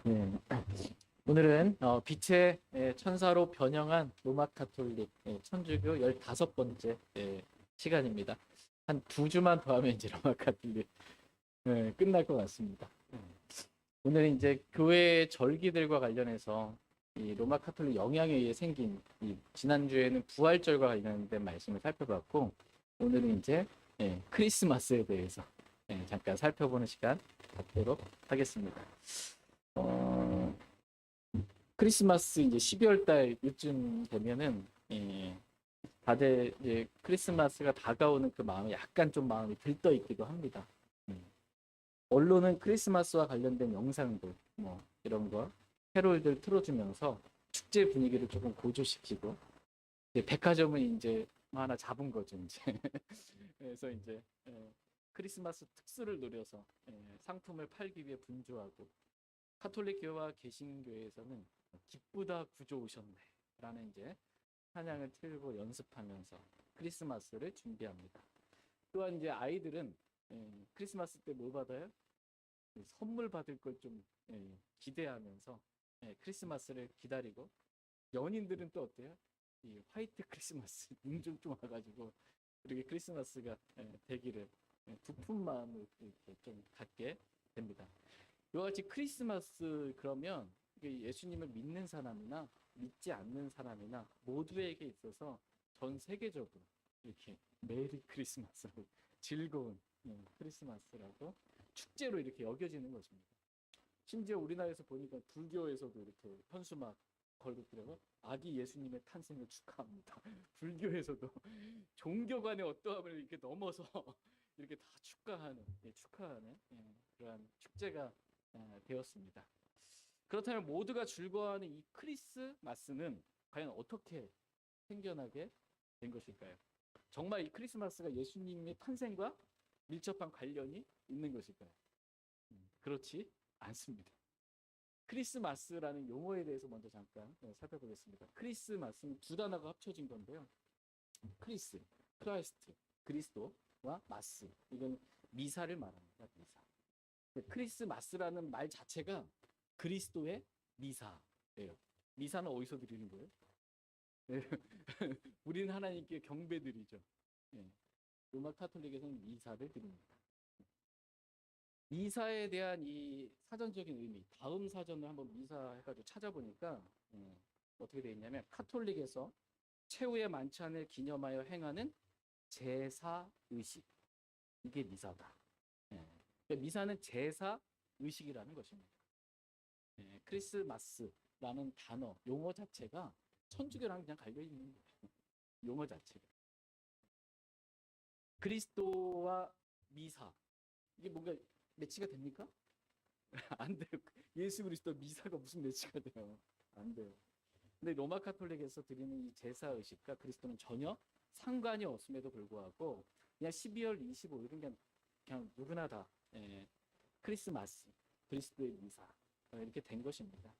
네. 오늘은 빛의 천사로 변형한 로마 카톨릭 천주교 15번째 시간입니다. 한 2주만 더 하면 이제 로마 카톨릭 끝날 것 같습니다. 오늘은 이제 교회 절기들과 관련해서 이 로마 카톨릭 영향에 의해 생긴 지난주에는 부활절과 관련된 말씀을 살펴봤고, 오늘은 이제 크리스마스에 대해서 잠깐 살펴보는 시간 갖도록 하겠습니다. 어, 크리스마스 이제 12월 달 요쯤 되면은 다들 이제 크리스마스가 다가오는 그 마음에 약간 좀 마음이 들떠 있기도 합니다. 음. 언론은 크리스마스와 관련된 영상들 뭐 이런 거 캐롤들 틀어주면서 축제 분위기를 조금 고조시키고, 이제 백화점은 이제 하나 잡은 거죠 이제. 그래서 이제 크리스마스 특수를 노려서 상품을 팔기 위해 분주하고, 카톨릭 교회와 개신교회에서는 기쁘다 구조 오셨네 라는 이제 찬양을 틀고 연습하면서 크리스마스를 준비합니다. 또한 이제 아이들은 크리스마스 때 뭐 받아요? 선물 받을 걸 좀 기대하면서 크리스마스를 기다리고, 연인들은 또 어때요? 이 화이트 크리스마스 눈 좀 와가지고 이렇게 크리스마스가 되기를 부푼 마음을 이렇게 좀 갖게 됩니다. 이와 같이 크리스마스 그러면 예수님을 믿는 사람이나 믿지 않는 사람이나 모두에게 있어서 전 세계적으로 이렇게 메리 크리스마스로 즐거운 크리스마스라고 축제로 이렇게 여겨지는 것입니다. 심지어 우리나라에서 보니까 불교에서도 이렇게 현수막 걸고 있더라고. 아기 예수님의 탄생을 축하합니다. 불교에서도 종교 간의 어떠함을 이렇게 넘어서 이렇게 다 축하하는 그러한 축제가 되었습니다. 그렇다면 모두가 즐거워하는 이 크리스마스는 과연 어떻게 생겨나게 된 것일까요? 정말 이 크리스마스가 예수님의 탄생과 밀접한 관련이 있는 것일까요? 그렇지 않습니다. 크리스마스라는 용어에 대해서 먼저 잠깐 살펴보겠습니다. 크리스마스는 두 단어가 합쳐진 건데요. 크리스, 크라이스트, 그리스도와 마스. 이건 미사를 말합니다. 미사. 크리스마스라는 말 자체가 그리스도의 미사예요. 미사는 어디서 드리는 거예요? 우리는 하나님께 경배드리죠. 로마 카톨릭에서는 미사를 드립니다. 미사에 대한 이 사전적인 의미, 다음 사전을 한번 미사 해가지고 찾아보니까 어떻게 되어 있냐면, 카톨릭에서 최후의 만찬을 기념하여 행하는 제사 의식, 이게 미사다. 그러니까 미사는 제사 의식이라는 것입니다. 크리스마스라는 단어, 용어 자체가 천주교랑 그냥 갈려 있는 용어 자체가. 그리스도와 미사, 이게 뭔가 매치가 됩니까? 안 돼요. 예수 그리스도 미사가 무슨 매치가 돼요? 안 돼요. 근데 로마 카톨릭에서 드리는 이 제사 의식과 그리스도는 전혀 상관이 없음에도 불구하고 그냥 12월 25일은 그냥 누구나 다 크리스마스, 그리스도의 미사 이렇게 된 것입니다.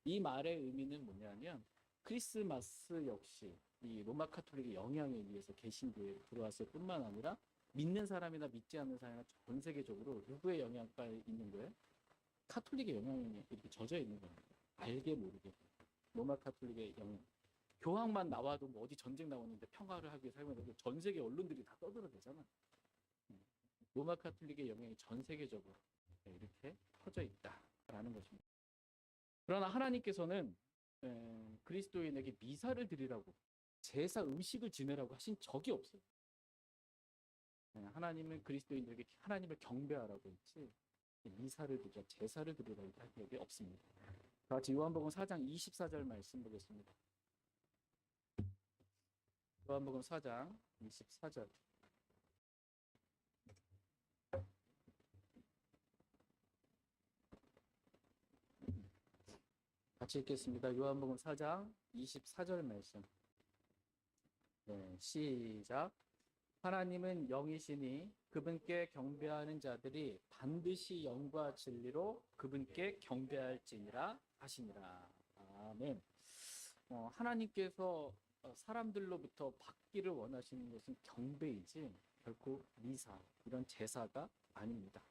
이 말의 의미는 뭐냐면, 크리스마스 역시 이 로마 카톨릭의 영향에 의해서 개신교에 들어왔을 뿐만 아니라 믿는 사람이나 믿지 않는 사람이나 전 세계적으로 누구의 영향가에 있는 거예요? 카톨릭의 영향에 이렇게 젖어 있는 겁니다. 알게 모르게 로마 카톨릭의 영향. 교황만 나와도 뭐 어디 전쟁 나오는데 평화를 하기 위해서 사용해서 전 세계 언론들이 다 떠들어대잖아. 로마 카톨릭의 영향이 전 세계적으로 이렇게 퍼져 있다라는 것입니다. 그러나 하나님께서는 그리스도인에게 미사를 드리라고, 제사 의식을 지내라고 하신 적이 없어요. 하나님은 그리스도인들에게 하나님을 경배하라고 했지 미사를 드리라, 제사를 드리라고 할 적이 없습니다. 다 같이 요한복음 4장 24절 말씀 보겠습니다. 요한복음 4장 24절. 같이 읽겠습니다. 요한복음 4장 24절 말씀. 시작. 하나님은 영이시니 그분께 경배하는 자들이 반드시 영과 진리로 그분께 경배할지니라 하시니라. 아멘. 하나님께서 사람들로부터 받기를 원하시는 것은 경배이지 결코 미사, 이런 제사가 아닙니다.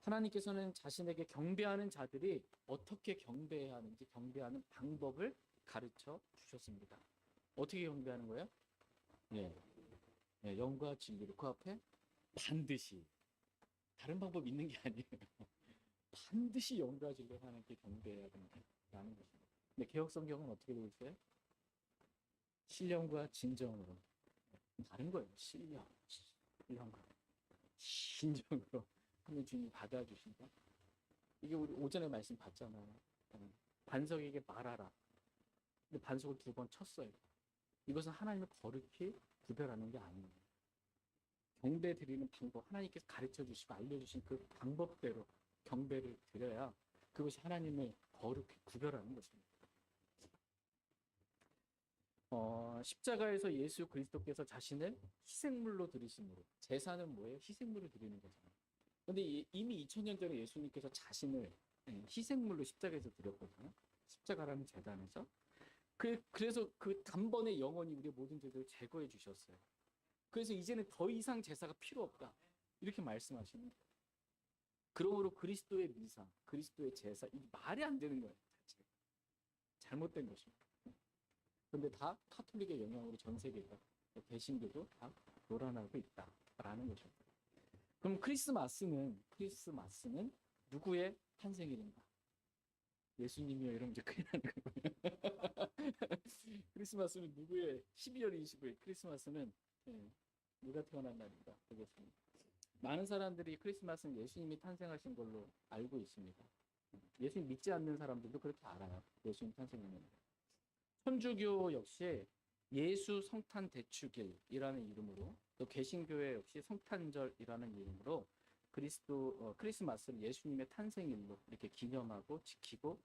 하나님께서는 자신에게 경배하는 자들이 어떻게 경배해야 하는지 경배하는 방법을 가르쳐 주셨습니다. 어떻게 경배하는 거예요? 예, 영과 진리로 그 앞에 반드시 다른 방법 있는 게 아니에요. 반드시 영과 진리로 하나님께 경배해야 된다는 것입니다. 근데 개혁 성경은 어떻게 되어 있어요? 신령과 진정으로. 다른 거예요. 신령과 진정으로 하면 주님이 받아주신다. 이게 우리 오전에 말씀 봤잖아요. 반석에게 말하라. 근데 반석을 2번 쳤어요. 이것은 하나님을 거룩히 구별하는 게 아니에요. 경배 드리는 방법, 하나님께서 가르쳐 주시고 알려주신 그 방법대로 경배를 드려야 그것이 하나님을 거룩히 구별하는 것입니다. 십자가에서 예수 그리스도께서 자신을 희생물로 드리심으로, 제사는 뭐예요? 희생물을 드리는 거잖아요. 근데 이미 2000년 전에 예수님께서 자신을 희생물로 십자가에서 드렸거든요. 십자가라는 제단에서. 그래서 그 단번에 영원히 우리의 모든 죄들을 제거해 주셨어요. 그래서 이제는 더 이상 제사가 필요 없다. 이렇게 말씀하시는 거예요. 그러므로 그리스도의 미사, 그리스도의 제사, 이 말이 안 되는 거예요. 자체가. 잘못된 것입니다. 근데 다 카톨릭의 영향으로 전 세계가, 개신교도 다 놀아나고 있다라는 것입니다. 그럼 크리스마스는 누구의 탄생일인가? 예수님이요. 이러면 이제 큰일 나는 거예요. 크리스마스는 누구의 12월 25일 크리스마스는 누가 태어난 날인가 되겠습니다. 많은 사람들이 크리스마스는 예수님이 탄생하신 걸로 알고 있습니다. 예수님 믿지 않는 사람들도 그렇게 알아요. 예수님 탄생이면. 천주교 역시 예수 성탄 대축일이라는 이름으로, 또 개신교회 역시 성탄절이라는 이름으로 크리스마스를 예수님의 탄생일로 이렇게 기념하고 지키고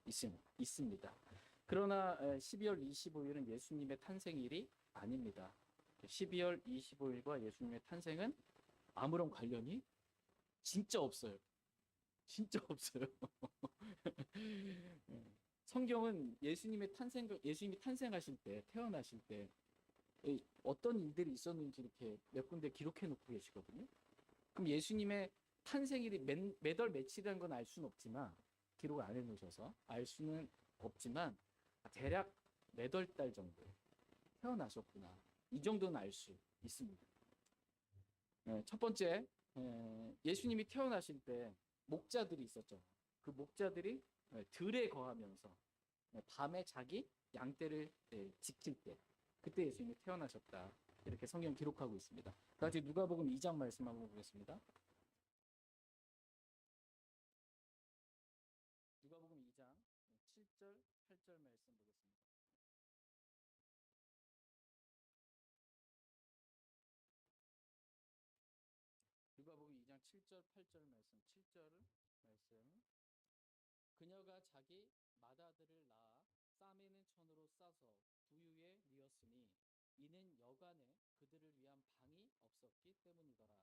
있습니다. 그러나 12월 25일은 예수님의 탄생일이 아닙니다. 12월 25일과 예수님의 탄생은 아무런 관련이 진짜 없어요. 진짜 없어요. 성경은 예수님이 탄생하실 때, 태어나실 때 어떤 일들이 있었는지 이렇게 몇 군데 기록해 놓고 계시거든요. 그럼 예수님의 탄생일이 매달 며칠이라는 건 알 수는 없지만, 기록을 안 해놓으셔서 알 수는 없지만 대략 몇월 달 정도 태어나셨구나. 이 정도는 알 수 있습니다. 첫 번째, 예수님이 태어나실 때 목자들이 있었죠. 그 목자들이 들에 거하면서 밤에 자기 양떼를 지킬 때, 그때 예수님이 태어나셨다. 이렇게 성경 기록하고 있습니다. 같이 누가복음 2장 말씀 한번 보겠습니다. 누가복음 2장 7절, 8절 말씀 보겠습니다. 누가복음 2장 7절, 8절 말씀. 7절 말씀. 그녀가 자기 맏아들을 낳아 싸매는 천으로 싸서 부유에 뉘었으니 이는 여간에 그들을 위한 방이 없었기 때문이더라.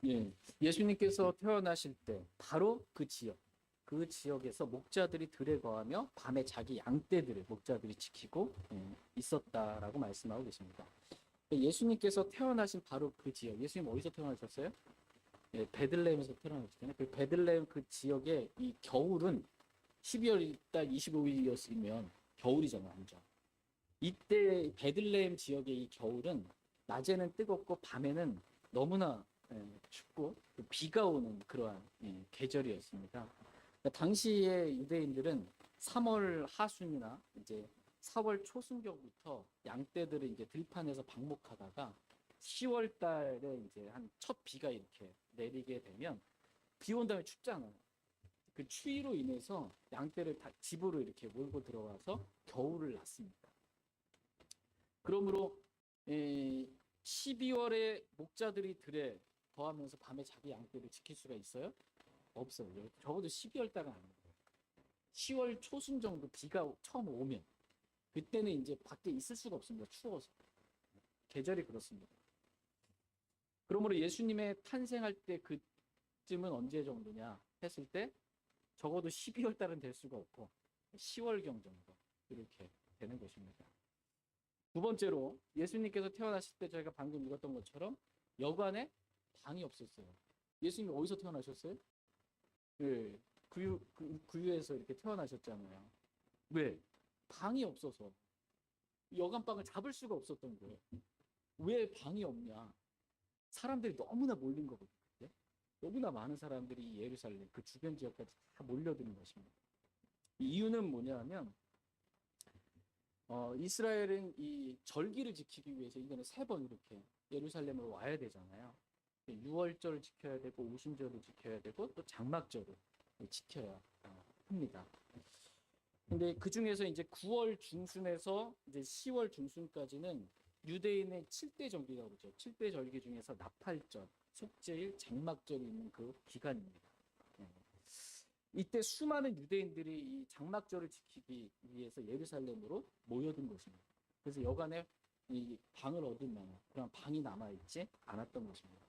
예, 예수님께서 태어나실 때 바로 그 지역에서 목자들이 들에 거하며 밤에 자기 양떼들을 목자들이 지키고 있었다라고 말씀하고 계십니다. 예수님께서 태어나신 바로 그 지역, 예수님 어디서 태어나셨어요? 예, 베들레헴에서 태어나셨잖아요. 그 베들레헴 그 지역의 이 겨울은 12월 달 25일이었으면 겨울이잖아요, 완전. 이때 베들레헴 지역의 이 겨울은 낮에는 뜨겁고 밤에는 너무나 춥고 비가 오는 그러한 계절이었습니다. 그러니까 당시의 유대인들은 3월 하순이나 이제 4월 초순경부터 양떼들을 이제 들판에서 방목하다가 10월 달에 이제 한 첫 비가 이렇게 내리게 되면, 비 온 다음에 춥잖아요. 그 추위로 인해서 양떼를 다 집으로 이렇게 몰고 들어와서 겨울을 났습니다. 그러므로 12월에 목자들이 들에 거하면서 밤에 자기 양떼를 지킬 수가 있어요? 없어요. 적어도 12월 달은 아닙니다. 10월 초순 정도 비가 처음 오면 그때는 이제 밖에 있을 수가 없습니다. 추워서. 계절이 그렇습니다. 그러므로 예수님의 탄생할 때 그쯤은 언제 정도냐 했을 때 적어도 12월 달은 될 수가 없고 10월경 정도 이렇게 되는 것입니다. 두 번째로 예수님께서 태어나실 때 저희가 방금 읽었던 것처럼 여관에 방이 없었어요. 예수님이 어디서 태어나셨어요? 네, 구유에서 이렇게 태어나셨잖아요. 왜? 방이 없어서 여관방을 잡을 수가 없었던 거예요. 왜 방이 없냐? 사람들이 너무나 몰린 거거든요. 너무나 많은 사람들이 예루살렘 그 주변 지역까지 다 몰려드는 것입니다. 이유는 뭐냐면 이스라엘은 이 절기를 지키기 위해서 1년에 3번 이렇게 예루살렘으로 와야 되잖아요. 유월절을 지켜야 되고 오순절을 지켜야 되고 또 장막절을 지켜야 합니다. 근데 그 중에서 이제 9월 중순에서 이제 10월 중순까지는 유대인의 7대 절기라고 그러죠. 7대 절기 중에서 나팔절, 속죄일, 장막절이 있는 그 기간입니다. 이때 수많은 유대인들이 이 장막절을 지키기 위해서 예루살렘으로 모여든 것입니다. 그래서 여간에 이 방을 얻으면 그런 방이 남아있지 않았던 것입니다.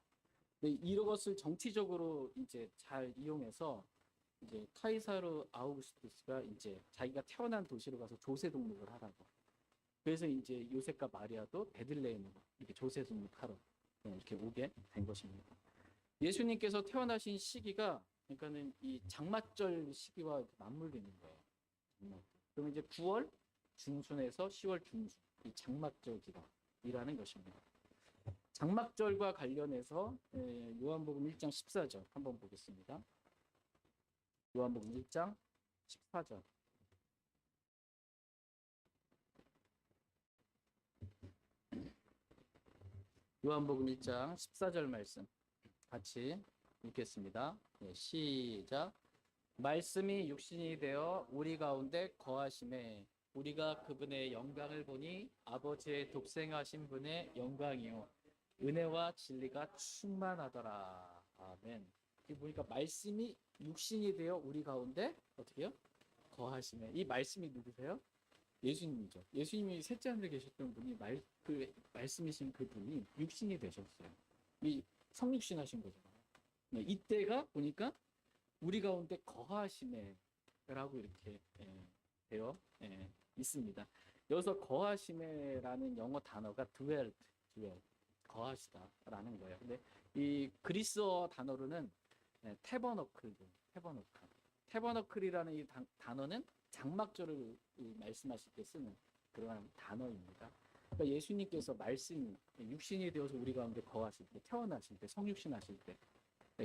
근데 이것을 정치적으로 이제 잘 이용해서 이제 카이사르 아우구스투스가 이제 자기가 태어난 도시로 가서 조세 등록을 하라고. 그래서 이제 요셉과 마리아도 베들레헴으로 이렇게 조세 등록하러 이렇게 오게 된 것입니다. 예수님께서 태어나신 시기가 그러니까는 이 장마절 시기와 맞물리는 거예요. 그러면 이제 9월 중순에서 10월 중순 이 장막절 기간이라는 것입니다. 장막절과 관련해서 요한복음 1장 14절 한번 보겠습니다. 요한복음 1장 14절. 요한복음 1장 14절 말씀 같이 읽겠습니다. 시작. 말씀이 육신이 되어 우리 가운데 거하심에 우리가 그분의 영광을 보니 아버지의 독생하신 분의 영광이요 은혜와 진리가 충만하더라. 아멘. 여기 보니까 말씀이 육신이 되어 우리 가운데 어떻게요? 거하심에. 이 말씀이 누구세요? 예수님이죠. 예수님이 셋째 하늘에 계셨던 분이 그 말씀이신 그 분이 육신이 되셨어요. 이 성육신 하신 거잖아요. 이때가 보니까 우리 가운데 거하심에라고 이렇게 되어 있습니다. 여기서 거하심에라는 영어 단어가 dwell, 거하시다라는 거예요. 근데 이 그리스어 단어로는 테버너클이라는 이 단어는 장막절을 말씀하실 때 쓰는 그러한 단어입니다. 그러니까 예수님께서 말씀이 육신이 되어서 우리 가운데 거하실 때, 태어나실 때, 성육신하실 때,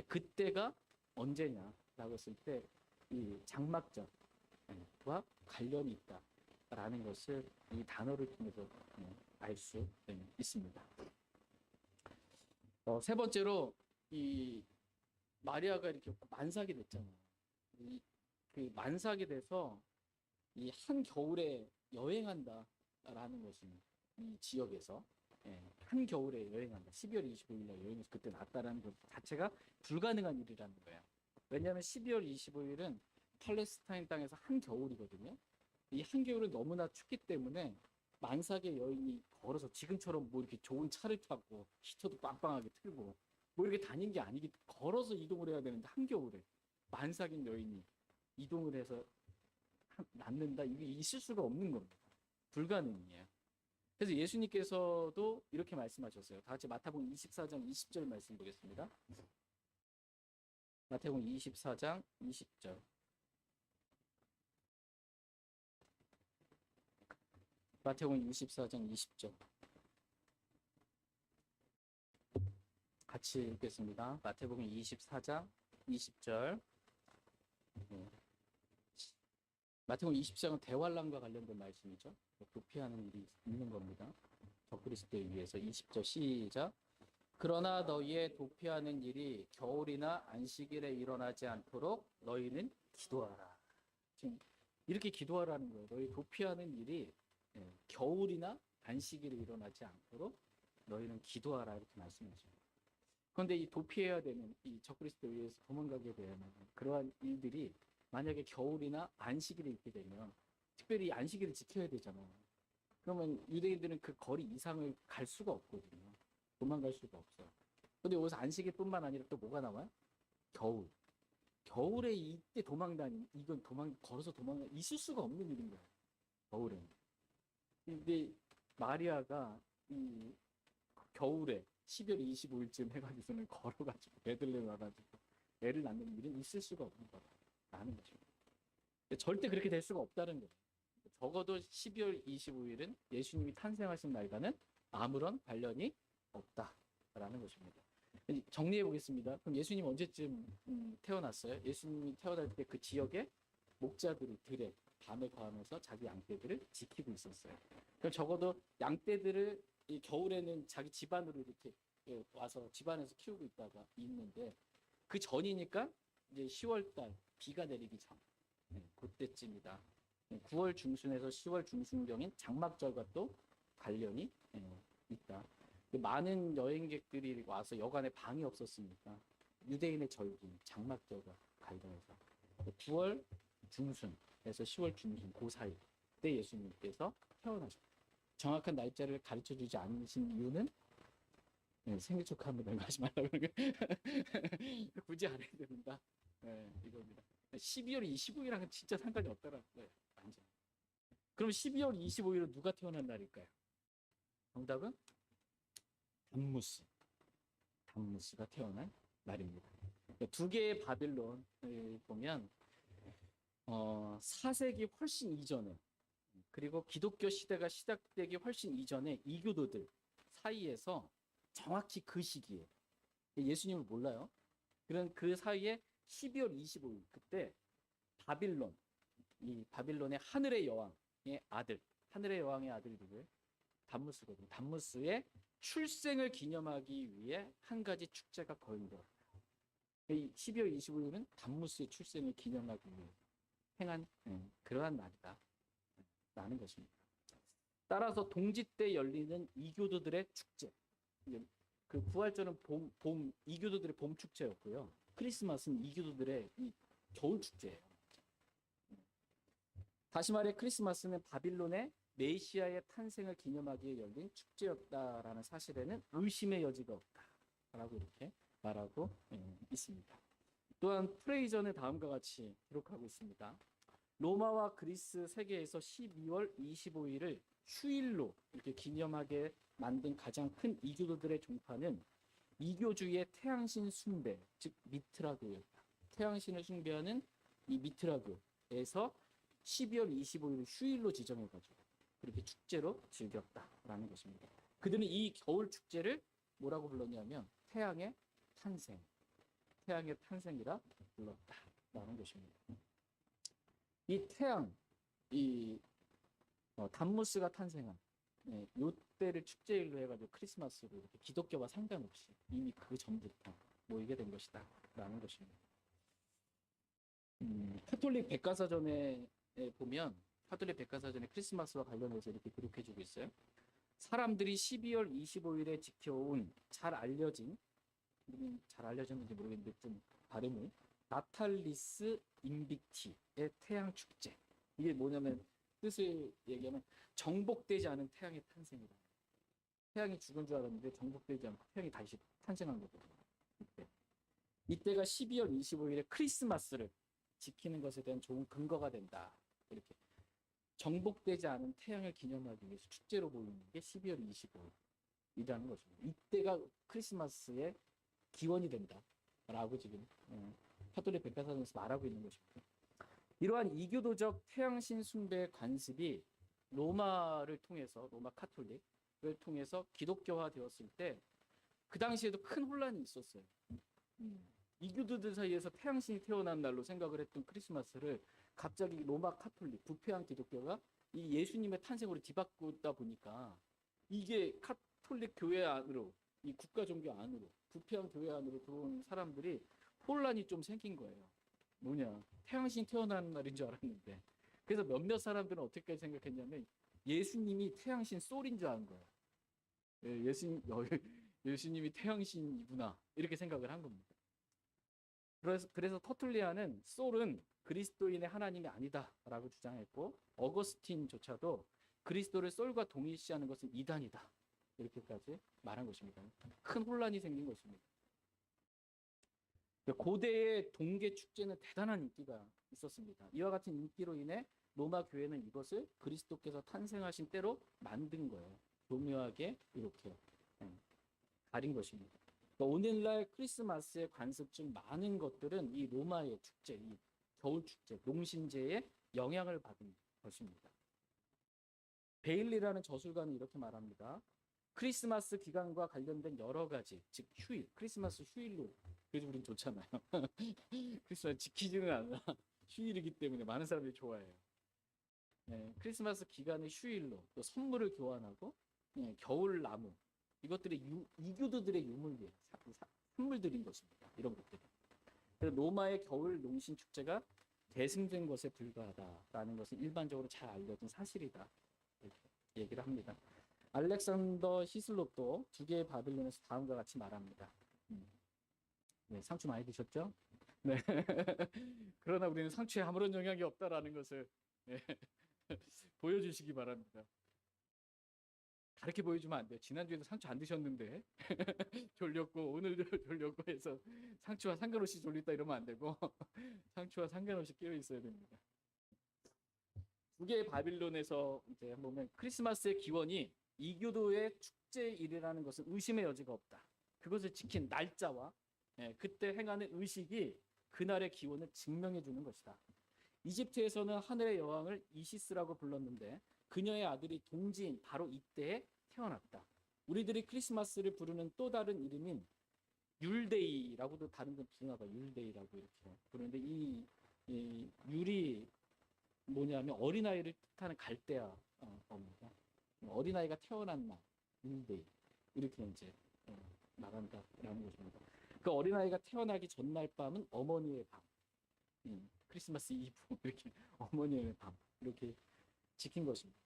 그때가 언제냐라고 했을 때 이 장막절과 관련이 있다라는 것을 이 단어를 통해서 알 수 있습니다. 세 번째로 이 마리아가 이렇게 만삭이 됐잖아요. 그 만삭이 돼서 이 한겨울에 여행한다라는 것입니다. 이 지역에서 한겨울에 여행한다. 12월 25일 날 여행해서 그때 났다라는 것 자체가 불가능한 일이라는 거예요. 왜냐하면 12월 25일은 팔레스타인 땅에서 한겨울이거든요. 이 한겨울은 너무나 춥기 때문에 만삭의 여인이 걸어서 지금처럼 뭐 이렇게 좋은 차를 타고 히터도 빵빵하게 틀고 뭐 이렇게 다닌 게 아니기 걸어서 이동을 해야 되는데 한겨울에 만삭인 여인이 이동을 해서 낳는다 이게 있을 수가 없는 겁니다. 불가능이에요. 그래서 예수님께서도 이렇게 말씀하셨어요. 다 같이 마태복음 24장 20절 말씀 보겠습니다. 마태복음 24장 20절. 마태복음 24장 20절. 같이 읽겠습니다. 마태복음 24장 20절. 마태복음 20장은 대환란과 관련된 말씀이죠. 도피하는 일이 있는 겁니다. 적그리스도에 의해서 20절 시작. 그러나 너희의 도피하는 일이 겨울이나 안식일에 일어나지 않도록 너희는 기도하라. 지금 이렇게 기도하라는 거예요. 너희 도피하는 일이 겨울이나 안식일에 일어나지 않도록 너희는 기도하라 이렇게 말씀하죠. 그런데 이 도피해야 되는 이 적그리스도에 의해서 도망가게 되는 그러한 일들이 만약에 겨울이나 안식일에 있게 되면 특별히 안식일을 지켜야 되잖아요. 그러면 유대인들은 그 거리 이상을 갈 수가 없거든요. 도망갈 수가 없어요. 근데 여기서 안식일뿐만 아니라 또 뭐가 나와요? 겨울. 겨울에 이때 걸어서 도망가 있을 수가 없는 일인 거예요. 겨울에는. 근데 마리아가 이 겨울에 12월 25일쯤 해가지고서는 걸어가지고 베들레헴 와가지고 애를 낳는 일은 있을 수가 없는 거라는 거죠. 절대 그렇게 될 수가 없다는 거예요. 적어도 12월 25일은 예수님이 탄생하신 날과는 아무런 관련이 없다라는 것입니다. 정리해 보겠습니다. 그럼 예수님 언제쯤 태어났어요? 예수님이 태어날 때 그 지역에 목자들이 들에 밤에 거하면서 자기 양떼들을 지키고 있었어요. 그럼 적어도 양떼들을 이 겨울에는 자기 집안으로 이렇게 와서 집안에서 키우고 있다가 있는데 그 전이니까 이제 10월 달 비가 내리기 전 그때쯤이다. 9월 중순에서 10월 중순경인 장막절과 또 관련이 있다. 많은 여행객들이 와서 여간에 방이 없었으니까 유대인의 절기 장막절과 관련해서 9월 중순에서 10월 중순 그 사이 때 예수님께서 태어나셨다. 정확한 날짜를 가르쳐 주지 않으신 이유는 생일 축하합니다. 하지 말라고 굳이 안 해야 된다. 이겁니다. 12월 25일이랑은 진짜 상관이 없더라. 완전. 그럼 12월 25일은 누가 태어난 날일까요? 정답은 담무스. 담무스가 태어난 날입니다. 두 개의 바빌론을 보면 4세기 훨씬 이전에 그리고 기독교 시대가 시작되기 훨씬 이전에 이교도들 사이에서 정확히 그 시기에 예수님을 몰라요. 그런 그 사이에 12월 25일 그때 바빌론 이 바빌론의 하늘의 여왕의 아들 하늘의 여왕의 아들 누구예요? 담무스거든요. 담무스의 출생을 기념하기 위해 한 가지 축제가 거행돼요. 이 12월 25일은 담무스의 출생을 기념하기 위해 행한 그러한 날이다 라는 것입니다. 따라서 동지 때 열리는 이교도들의 축제 그 부활절은 봄 이교도들의 봄 축제였고요. 크리스마스는 이교도들의 이 겨울 축제예요. 다시 말해 크리스마스는 바빌론의 메시아의 탄생을 기념하기 위해 열린 축제였다라는 사실에는 의심의 여지가 없다라고 이렇게 말하고 있습니다. 또한 프레이전은 다음과 같이 기록하고 있습니다. 로마와 그리스 세계에서 12월 25일을 휴일로 이렇게 기념하게 만든 가장 큰 이교도들의 종파는 이교주의 태양신 숭배, 즉 미트라교였다. 태양신을 숭배하는 이 미트라교에서 12월 25일을 휴일로 지정해가지고 그렇게 축제로 즐겼다라는 것입니다. 그들은 이 겨울 축제를 뭐라고 불렀냐면 태양의 탄생, 태양의 탄생이라 불렀다라는 것입니다. 이 태양, 이 담무스가 탄생한 요때를 축제일로 해가지고 크리스마스로 이렇게 기독교와 상관없이 이미 그 전부터 모이게 된 것이다라는 것입니다. 카톨릭 백과사전에 보면 카톨릭 백과사전에 크리스마스와 관련해서 이렇게 기록해주고 있어요. 사람들이 12월 25일에 지켜온 잘 알려졌는지 모르겠는데 좀 발음을 나탈리스 인빅티의 태양 축제. 이게 뭐냐면 뜻을 얘기하면 정복되지 않은 태양의 탄생이다. 태양이 죽은 줄 알았는데 정복되지 않고 태양이 다시 탄생한 거거든요. 이때가 12월 25일에 크리스마스를 지키는 것에 대한 좋은 근거가 된다. 이렇게 정복되지 않은 태양을 기념하기 위해서 축제로 모이는 게 12월 25일이라는 것입니다. 이때가 크리스마스의 기원이 된다라고 지금 카톨릭 백과사전에서 말하고 있는 것입니다. 이러한 이교도적 태양신 숭배의 관습이 로마를 통해서 로마 카톨릭을 통해서 기독교화 되었을 때 그 당시에도 큰 혼란이 있었어요. 이교도들 사이에서 태양신이 태어난 날로 생각을 했던 크리스마스를 갑자기 로마 카톨릭 부패한 기독교가 이 예수님의 탄생으로 뒤바꾸다 보니까 이게 카톨릭 교회 안으로 이 국가 종교 안으로 부패한 교회 안으로 들어온 사람들이 혼란이 좀 생긴 거예요. 뭐냐 태양신 태어나는 날인 줄 알았는데 그래서 몇몇 사람들은 어떻게 생각했냐면 예수님이 태양신 솔인 줄 아는 거예요. 예수님이 태양신이구나 이렇게 생각을 한 겁니다. 그래서 터툴리안은 솔은 그리스도인의 하나님이 아니다라고 주장했고 어거스틴조차도 그리스도를 솔과 동일시하는 것은 이단이다 이렇게까지 말한 것입니다. 큰 혼란이 생긴 것입니다. 고대의 동계 축제는 대단한 인기가 있었습니다. 이와 같은 인기로 인해 로마 교회는 이것을 그리스도께서 탄생하신 때로 만든 거예요. 교묘하게 이렇게 가린 것입니다. 그러니까 오늘날 크리스마스에 관습 중 많은 것들은 이 로마의 축제, 이 겨울 축제, 농신제에 영향을 받은 것입니다. 베일리라는 저술가는 이렇게 말합니다. 크리스마스 기간과 관련된 여러 가지, 즉 휴일, 크리스마스 휴일로, 그래서 우린 좋잖아요. 크리스마스 지키지는 않아. 휴일이기 때문에 많은 사람들이 좋아해요. 크리스마스 기간의 휴일로 또 선물을 교환하고 겨울 나무, 이것들이 이교도들의 유물이에요. 선물들인 것입니다. 이런 것들이. 그래서 로마의 겨울 농신 축제가 계승된 것에 불과하다라는 것은 일반적으로 잘 알려진 사실이다. 이렇게 얘기를 합니다. 알렉산더 히슬롭도 두 개의 바빌론에서 다음과 같이 말합니다. 네, 상추 많이 드셨죠? 네. 그러나 우리는 상추에 아무런 영향이 없다라는 것을 보여주시기 바랍니다. 다르게 보여주면 안 돼요. 지난주에도 상추 안 드셨는데 졸렸고 오늘도 졸렸고 해서 상추와 상관없이 졸렸다 이러면 안 되고 상추와 상관없이 깨어 있어야 됩니다. 두 개의 바빌론에서 이제 보면 크리스마스의 기원이 이교도의 축제일이라는 것은 의심의 여지가 없다. 그것을 지킨 날짜와 그때 행하는 의식이 그날의 기원을 증명해 주는 것이다. 이집트에서는 하늘의 여왕을 이시스라고 불렀는데 그녀의 아들이 동지인 바로 이때에 태어났다. 우리들이 크리스마스를 부르는 또 다른 이름인 율데이라고도 다른 건 부르나봐. 율데이라고 이렇게 부르는데 이 율이 뭐냐면 어린아이를 뜻하는 갈대아 어입니다. 어린아이가 태어난 날, 율데이 이렇게 이제 나간다라는 것입니다. 그 어린아이가 태어나기 전날 밤은 어머니의 밤, 크리스마스 이브 이렇게 어머니의 밤 이렇게 지킨 것입니다.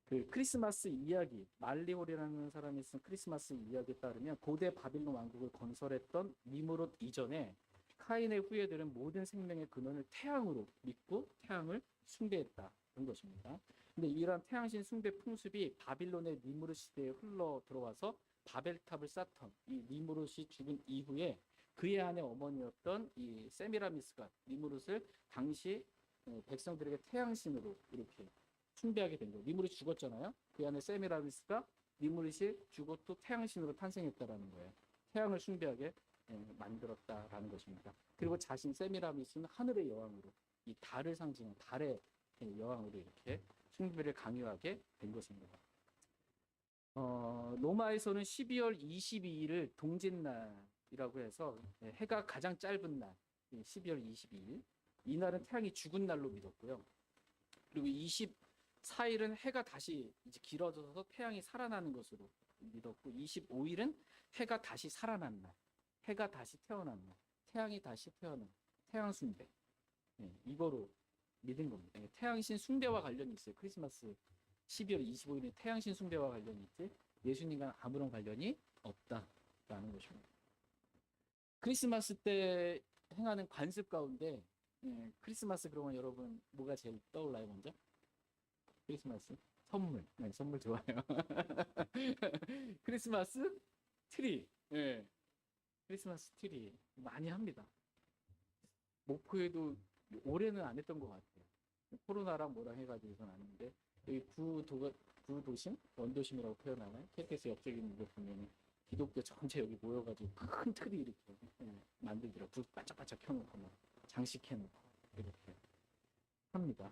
그 크리스마스 이야기, 말리홀이라는 사람이 쓴 크리스마스 이야기에 따르면 고대 바빌론 왕국을 건설했던 니무롯 이전에 카인의 후예들은 모든 생명의 근원을 태양으로 믿고 태양을 숭배했다는 것입니다. 근데 이러한 태양신 숭배 풍습이 바빌론의 니무롯 시대에 흘러 들어와서 바벨탑을 쌓던 이 니무롯이 죽은 이후에 그의 아내 어머니였던 이 세미라미스가 니무롯을 당시 백성들에게 태양신으로 이렇게 숭배하게 된 거예요. 니무롯이 죽었잖아요. 그 안에 세미라미스가 니무롯이 죽었고 태양신으로 탄생했다라는 거예요. 태양을 숭배하게 만들었다라는 것입니다. 그리고 자신 세미라미스는 하늘의 여왕으로 이 달을 상징하는 달의 여왕으로 이렇게 숭배를 강요하게 된 것입니다. 로마에서는 12월 22일을 동짓날이라고 해서 해가 가장 짧은 날 12월 22일 이날은 태양이 죽은 날로 믿었고요. 그리고 24일은 해가 다시 이제 길어져서 태양이 살아나는 것으로 믿었고 25일은 해가 다시 살아난 날, 해가 다시 태어난 날, 태양이 다시 태어난 태양 숭배 이거로 믿은 겁니다. 태양신 숭배와 관련이 있어요. 크리스마스 12월 25일에 태양신 숭배와 관련이 있지 예수님과는 아무런 관련이 없다라는 것입니다. 크리스마스 때 행하는 관습 가운데 크리스마스 그러면 여러분 뭐가 제일 떠올라요 먼저? 크리스마스? 선물. 선물 좋아요. 크리스마스 트리. 크리스마스 트리 많이 합니다. 목포에도 올해는 안 했던 것 같아요. 코로나랑 뭐랑 해가지고는 아닌데 여기 구도심? 원도심이라고 표현하나요? KTX 옆쪽에 있는 거 보면 기독교 전체 여기 모여가지고 큰 트리 이렇게 만들더라고요. 불 반짝반짝 켜놓고 막 장식해놓고 이렇게 합니다.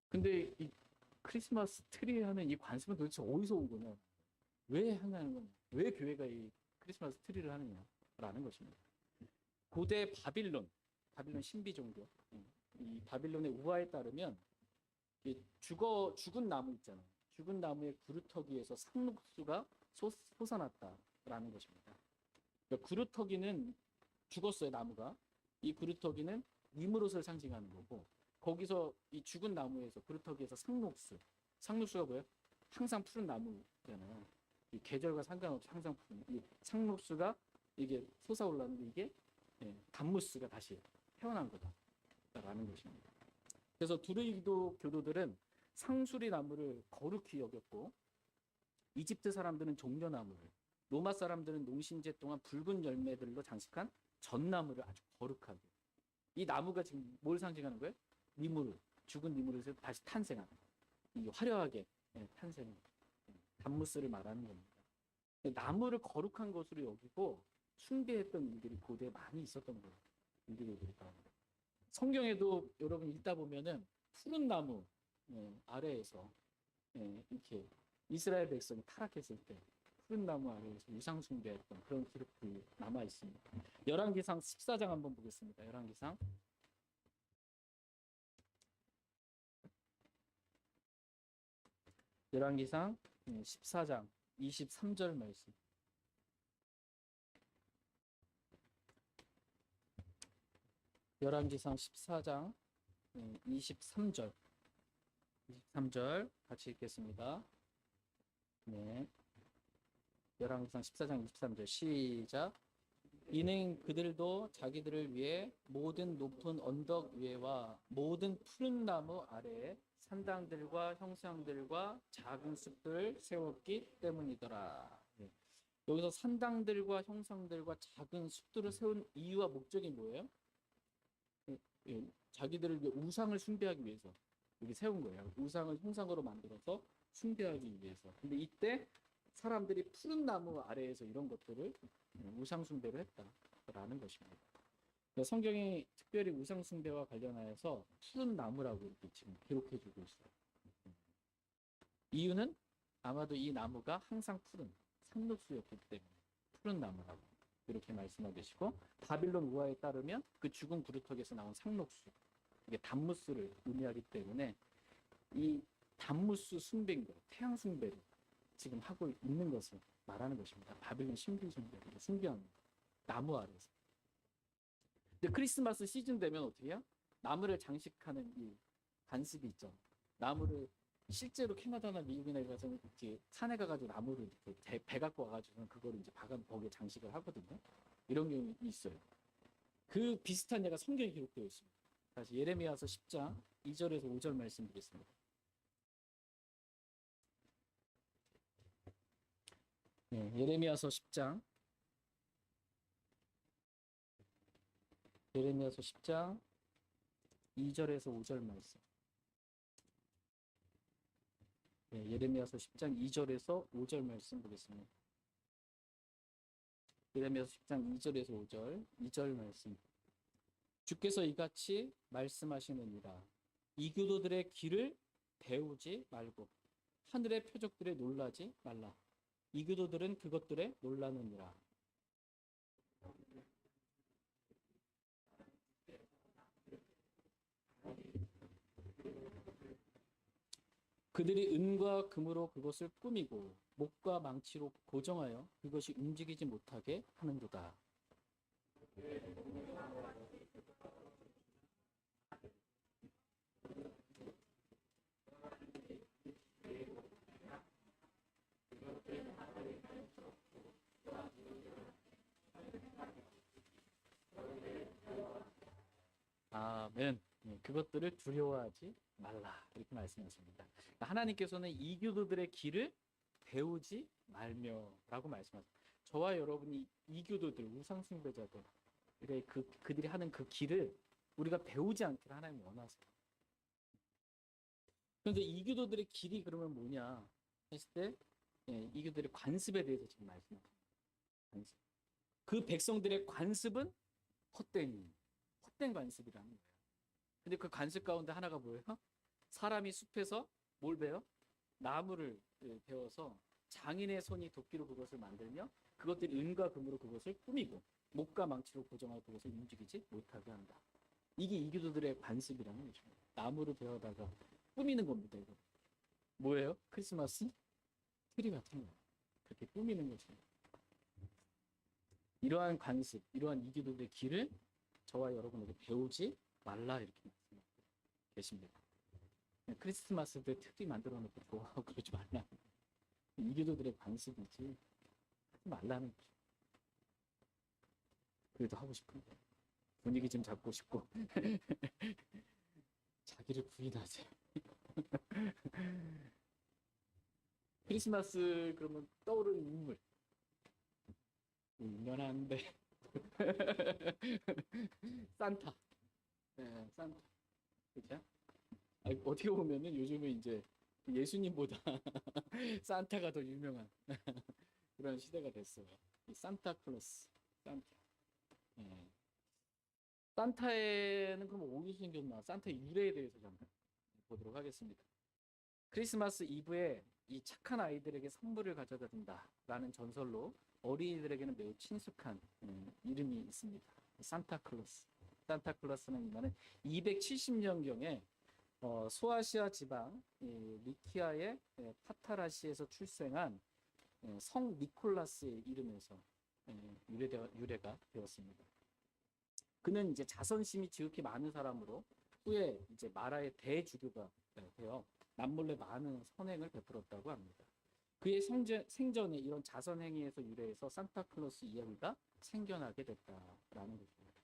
근데 이 크리스마스 트리 하는 이 관습은 도대체 어디서 온 거냐? 왜 하는 거냐? 왜 교회가 이 크리스마스 트리를 하느냐라는 것입니다. 고대 바빌론 신비 종교, 이 바빌론의 우화에 따르면 죽은 나무 있잖아요. 죽은 나무의 구루터기에서 상록수가 솟아났다라는 것입니다. 그러니까 구루터기는 죽었어요, 나무가. 이 구루터기는 니무롯을 상징하는 거고 거기서 이 죽은 나무에서 구루터기에서 상록수가 뭐예요? 항상 푸른 나무잖아요. 이 계절과 상관없이 항상 푸른 이 상록수가 이게 솟아올랐는데 이게 담무스가 다시 태어난 거다라는 것입니다. 그래서 두루이도 교도들은 상수리 나무를 거룩히 여겼고 이집트 사람들은 종려나무를, 로마 사람들은 농신제 동안 붉은 열매들로 장식한 전나무를 아주 거룩하게. 이 나무가 지금 뭘 상징하는 거예요? 니무르, 죽은 니무르에서 다시 탄생하는 이 화려하게 탄생한 단무스를 말하는 겁니다. 나무를 거룩한 것으로 여기고 숭배했던 일들이 고대에 많이 있었던 거예요. 인디고들 가운데. 성경에도 여러분 읽다 보면은 푸른 나무 아래에서 이렇게 이스라엘 백성이 타락했을 때 푸른 나무 아래에서 우상 숭배했던 그런 기록들이 남아 있습니다. 열왕기상 14장 한번 보겠습니다. 열왕기상 열왕기상 14장 23절 말씀. 열왕기상 14장 23절 23절 같이 읽겠습니다. 네. 열왕기상 14장 23절 시작. 이는 그들도 자기들을 위해 모든 높은 언덕 위에와 모든 푸른 나무 아래에 산당들과 형상들과 작은 숲들을 세웠기 때문이더라. 네. 여기서 산당들과 형상들과 작은 숲들을 세운 이유와 목적이 뭐예요? 자기들을 위해 우상을 숭배하기 위해서 여기 세운 거예요. 우상을 형상으로 만들어서 숭배하기 위해서. 근데 이때 사람들이 푸른 나무 아래에서 이런 것들을 우상 숭배를 했다라는 것입니다. 성경이 특별히 우상 숭배와 관련하여서 푸른 나무라고 이렇게 지금 기록해주고 있어요. 이유는 아마도 이 나무가 항상 푸른 상록수였기 때문에 푸른 나무라고 이렇게 말씀하고 계시고, 바빌론 우화에 따르면 그 죽은 구루터기에서 나온 상록수, 이게 단무스를 의미하기 때문에 이 단무스 숭배인 거예요. 태양 숭배를 지금 하고 있는 것을 말하는 것입니다. 바빌론 신비 숭배를 숭배하는 나무 아래서. 근데 크리스마스 시즌 되면 어떻게 해요? 나무를 장식하는 이 관습이 있죠. 나무를 실제로 캐나다나 미국이나 가서 이렇게 산에 가가지고 나무를 이렇게 배 갖고 와가지고 그거를 이제 박아 거기에 장식을 하거든요. 이런 경우 있어요. 그 비슷한 예가 성경에 기록되어 있습니다. 다시 예레미야서 10장 2절에서 5절 말씀드리겠습니다. 네, 예레미야서 10장 예레미야서 10장 2절에서 5절 말씀. 네, 예레미야서 10장 2절에서 5절 말씀 보겠습니다. 예레미야서 10장 2절에서 5절, 2절 말씀. 주께서 이같이 말씀하시느니라. 이교도들의 길을 배우지 말고 하늘의 표적들에 놀라지 말라. 이교도들은 그것들에 놀라느니라. 그들이 은과 금으로 그것을 꾸미고 목과 망치로 고정하여 그것이 움직이지 못하게 하는도다. 아멘. 그것들을 두려워하지 말라. 이렇게 말씀하십니다. 하나님께서는 이교도들의 길을 배우지 말며라고 말씀하십니다. 저와 여러분이 이교도들, 우상숭배자들, 그들이 하는 그 길을 우리가 배우지 않기를 하나님 원하세요. 그런데 이교도들의 길이 그러면 뭐냐 했을 때, 이교도들의 관습에 대해서 지금 말씀합니다. 관습. 그 백성들의 관습은 헛된 관습이라는 거예요. 근데 그 관습 가운데 하나가 뭐예요? 사람이 숲에서 뭘 베요? 나무를 베어서 장인의 손이 도끼로 그것을 만들며 그것들이 은과 금으로 그것을 꾸미고 목과 망치로 고정하여 그것을 움직이지 못하게 한다. 이게 이교도들의 관습이라는 거죠. 나무를 베어다가 꾸미는 겁니다. 이거 뭐예요? 크리스마스 트리 같은 거 그렇게 꾸미는 거죠. 이러한 관습, 이러한 이교도들의 길을 저와 여러분에게 배우지 말라 이렇게 말씀하고 계십니다. 크리스마스 때 트리 만들어 놓고 좋아하고 그러지 말라. 이교도들의 관습이지 하지 말라는 거죠. 그래도 하고 싶은 거. 분위기 좀 잡고 싶고 자기를 부인하세요. 크리스마스 그러면 떠오르는 인물 유명한데 산타. 네, 산타. 그죠? 어떻게 보면은 요즘은 이제 예수님보다 산타가 더 유명한 그런 시대가 됐어요. 이 산타클로스, 산타. 예. 산타에는 그럼 어디서 생겼나? 산타의 유래에 대해서 잠깐 보도록 하겠습니다. 크리스마스 이브에 이 착한 아이들에게 선물을 가져다 준다라는 전설로 어린이들에게는 매우 친숙한 이름이 있습니다. 산타클로스. 산타클로스는 이말은 270년경에 소아시아 지방 리키아의 파타라시에서 출생한 성 니콜라스의 이름에서 유래가 되었습니다. 그는 이제 자선심이 지극히 많은 사람으로 후에 이제 마라의 대주교가 되어 남몰래 많은 선행을 베풀었다고 합니다. 그의 생전에 이런 자선 행위에서 유래해서 산타클로스 이야기가 생겨나게 됐다라는 것입니다.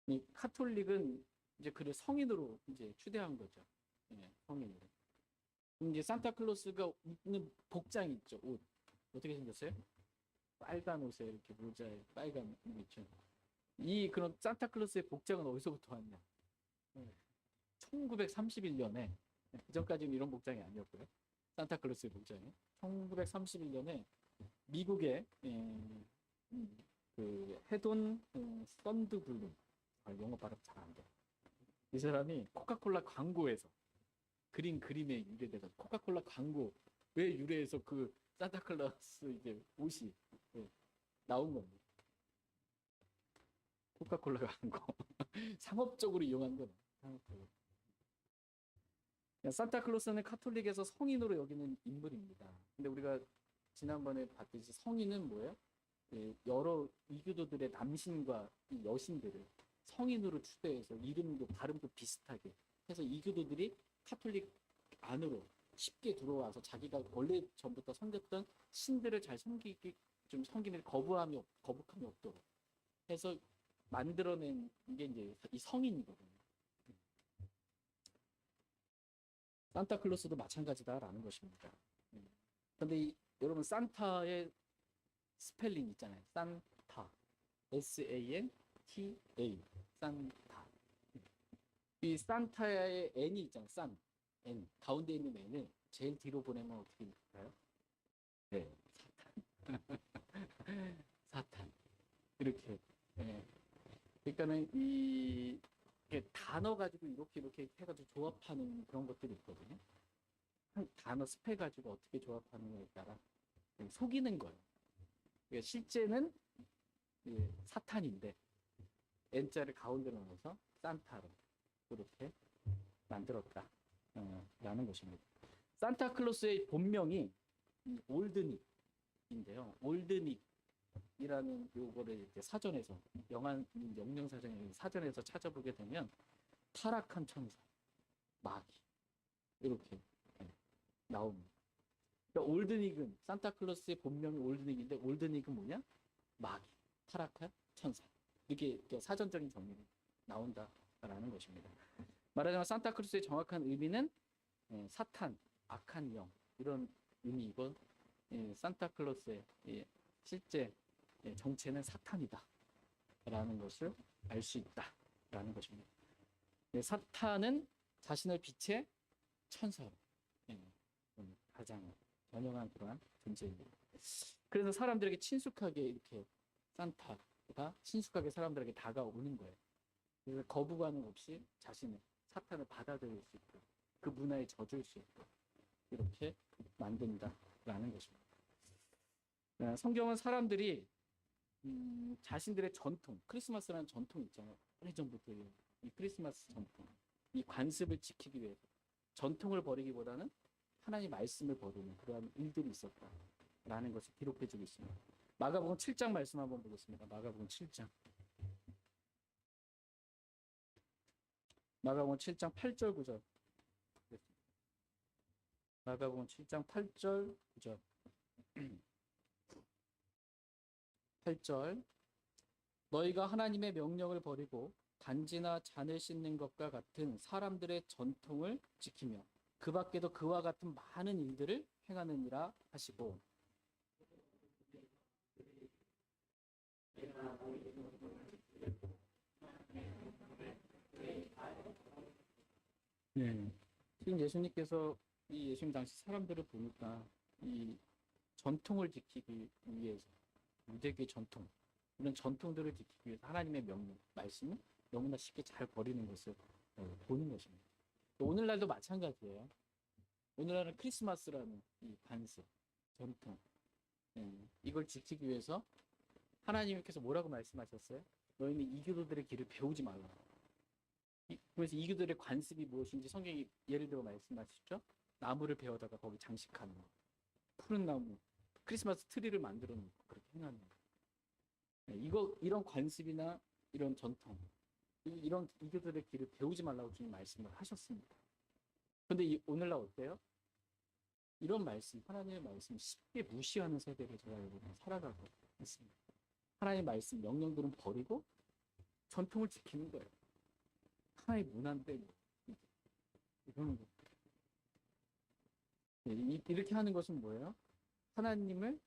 이 카톨릭은 이제 그를 성인으로 이제 추대한 거죠. 예, 성인으로. 이제 산타클로스가 입는 복장 있죠. 옷 어떻게 생겼어요? 빨간 옷에 이렇게 모자에 빨간 옷 있죠. 이 그런 산타클로스의 복장은 어디서부터 왔냐? 1931년에 그 전까지는 이런 복장이 아니었고요. 산타클로스의 복장이 1931년에 미국의 그 헤돈 썬드블룸 영어 발음 잘 안 돼. 이 사람이 코카콜라 광고에서 그린 그림에 유래돼서 코카콜라 광고에 유래해서 그 산타클로스 이제 옷이 나온 겁니다. 코카콜라 광고 상업적으로 이용한 건 상업적으로. 산타클로스는 카톨릭에서 성인으로 여기는 인물입니다. 근데 우리가 지난번에 봤듯이 성인은 뭐예요? 여러 이교도들의 남신과 여신들을 성인으로 추대해서 이름도 발음도 비슷하게 해서 이교도들이 카톨릭 안으로 쉽게 들어와서 자기가 원래 전부터 섬겼던 신들을 잘 섬기기 좀 섬기는 거부감이 없도록 해서 만들어낸 게 이제 이 성인이거든요. 산타클로스도 마찬가지다라는 것입니다. 그런데 여러분 산타의 스펠링 있잖아요. 산타, S-A-N-T-A, 산타. 이 산타의 N이 있잖아요. N 가운데 있는 N을 제일 뒤로 보내면 어떻게 될까요? 네, 사탄. 이렇게. 네. 그러니까는 이 단어 가지고 이렇게 해가지고 조합하는 그런 것들이 있거든요. 한 단어 스페 가지고 어떻게 조합하는 거에 따라 속이는 거예요. 그러니까 실제는 사탄인데 N자를 가운데로 넣어서 산타로 그렇게 만들었다 라는 것입니다. 산타클로스의 본명이 올드닉인데요. 올드닉이라는 요거를 이제 사전에서 영영사전에 사전에서 찾아보게 되면 타락한 천사, 마귀 이렇게 나옵니다. 그러니까 올드닉은 산타클로스의 본명이 올드닉인데 올드닉은 뭐냐? 마귀, 타락한 천사. 이렇게 사전적인 정리가 나온다라는 것입니다. 말하자면 산타클로스의 정확한 의미는 사탄, 악한 영 이런 의미이고 산타클로스의 실제 정체는 사탄이다 라는 것을 알 수 있다 라는 것입니다. 사탄은 자신을 빛의 천사로 가장 전형한 그러한 존재입니다. 그래서 사람들에게 친숙하게 이렇게 산타가 친숙하게 사람들에게 다가오는 거예요. 그래서 거부감은 없이 자신의 사탄을 받아들일 수 있고 그 문화에 젖을 수 있고 이렇게 만든다라는 것입니다. 성경은 사람들이 자신들의 전통, 크리스마스라는 전통 있잖아요. 오래전부터 이 크리스마스 전통, 이 관습을 지키기 위해서 전통을 버리기보다는 하나님 말씀을 버리는 그러한 일들이 있었다라는 것을 기록해주고 있습니다. 마가복음 7장 말씀 한번 보겠습니다. 마가복음 7장. 마가복음 7장 8절 9절. 마가복음 7장 8절 9절. 8절. 너희가 하나님의 명령을 버리고 단지나 잔을 씻는 것과 같은 사람들의 전통을 지키며 그 밖에도 그와 같은 많은 일들을 행하느니라 하시고 지금 예수님께서 이 예수님 당시 사람들을 보니까 이 전통을 지키기 위해서 유대교의 전통 이런 전통들을 지키기 위해서 하나님의 명령 말씀을 너무나 쉽게 잘 버리는 것을 보는 것입니다. 오늘날도 마찬가지예요. 오늘날은 크리스마스라는 이 관습, 전통 이걸 지키기 위해서 하나님께서 뭐라고 말씀하셨어요? 너희는 이교도들의 길을 배우지 말라. 그래서 이교도들의 관습이 무엇인지 성경이 예를 들어 말씀하시죠. 나무를 베어다가 거기 장식하는 거, 푸른 나무, 크리스마스 트리를 만들어 놓고 그렇게 행하는 거. 이런 관습이나 이런 전통, 이런 이교도들의 길을 배우지 말라고 주님 말씀을 하셨습니다. 근데 오늘날 어때요? 이런 말씀, 하나님의 말씀 쉽게 무시하는 세대를 제가 여러분 살아가고 있습니다. 하나님의 말씀, 명령들은 버리고 전통을 지키는 거예요. 하나의 문화인데 이러는 거. 이렇게 하는 것은 뭐예요? 하나님을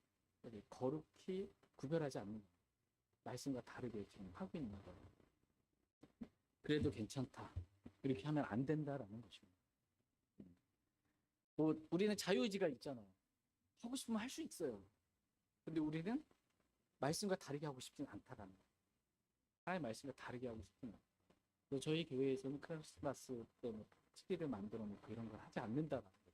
거룩히 구별하지 않는 거예요. 말씀과 다르게 지금 하고 있는 거예요. 그래도 괜찮다. 이렇게 하면 안 된다라는 것입니다. 뭐 우리는 자유의지가 있잖아요. 하고 싶으면 할 수 있어요. 근데 우리는 말씀과 다르게 하고 싶진 않다라는 거예요. 하나의 말씀과 다르게 하고 싶진 않아요. 저희 교회에서는 크리스마스 때 트리를 만들어 놓고 이런 걸 하지 않는다라는 거죠.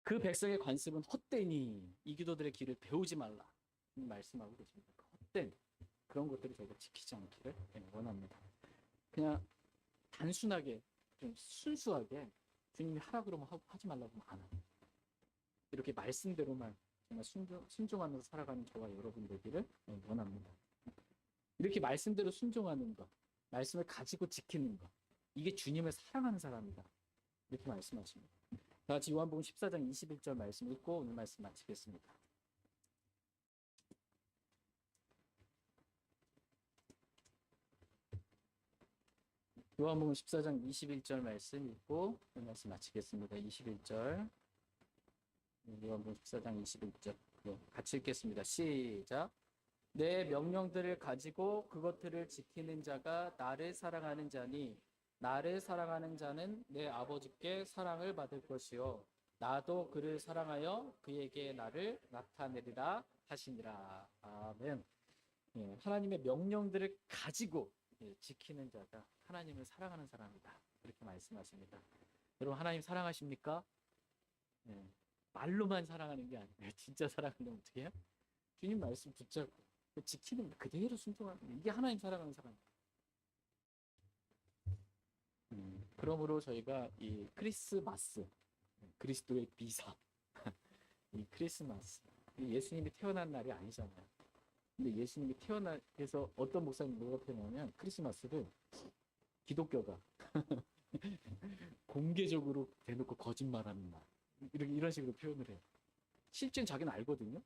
그 백성의 관습은 헛되니 이교도들의 길을 배우지 말라 말씀하고 계십니다. 헛된 그런 것들을 저희가 지키지 않기를 원합니다. 그냥 단순하게 좀 순수하게 주님이 하라 그러면 하지 말라고 하면 안 합니다. 이렇게 말씀대로만 정말 순종하면서 살아가는 저와 여러분 되기를 원합니다. 이렇게 말씀대로 순종하는 것, 말씀을 가지고 지키는 것, 이게 주님을 사랑하는 사람이다. 이렇게 말씀하십니다. 다 같이 요한복음 14장 21절 말씀 읽고 오늘 말씀 마치겠습니다. 요한복음 14장 21절 말씀 읽고 오늘 말씀 마치겠습니다. 21절. 요한복음 14장 21절. 같이 읽겠습니다. 시작. 내 명령들을 가지고 그것들을 지키는 자가 나를 사랑하는 자니 나를 사랑하는 자는 내 아버지께 사랑을 받을 것이요 나도 그를 사랑하여 그에게 나를 나타내리라 하시니라. 아멘. 하나님의 명령들을 가지고 지키는 자가 하나님을 사랑하는 사람이다. 이렇게 말씀하십니다. 여러분 하나님 사랑하십니까? 말로만 사랑하는 게 아니에요. 진짜 사랑하면 어떻게 해요? 주님 말씀 붙잡고 지키는 거 그대로 순종하는 거. 이게 하나님 사랑하는 사람이에요. 그러므로 저희가 이 크리스마스, 그리스도의 비사, 이 크리스마스, 예수님이 태어난 날이 아니잖아요. 근데 예수님이 태어나서 어떤 목사님 뭐가 표현하면 크리스마스를 기독교가 공개적으로 대놓고 거짓말하는 날 이런 식으로 표현을 해요. 실제는 자기는 알거든요.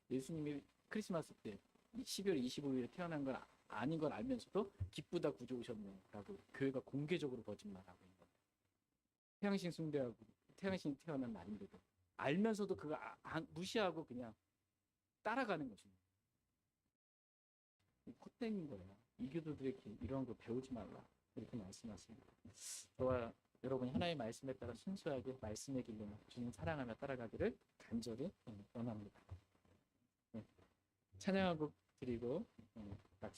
예수님이 크리스마스 때 12월 25일에 태어난 건 아닌 걸 알면서도 기쁘다 구주 오셨네 라고 교회가 공개적으로 거짓말하고 있는 거예요. 태양신 숭배하고 태양신 태어난 날인데도 알면서도 그거 무시하고 그냥 따라가는 것입니다. 헛된 거예요. 이교도들에게 이런 거 배우지 말라 이렇게 말씀하십니다. 저와 여러분이 하나님의 말씀에 따라 순수하게 말씀의 길로 주님 사랑하며 따라가기를 간절히 원합니다. 찬양하고 드리고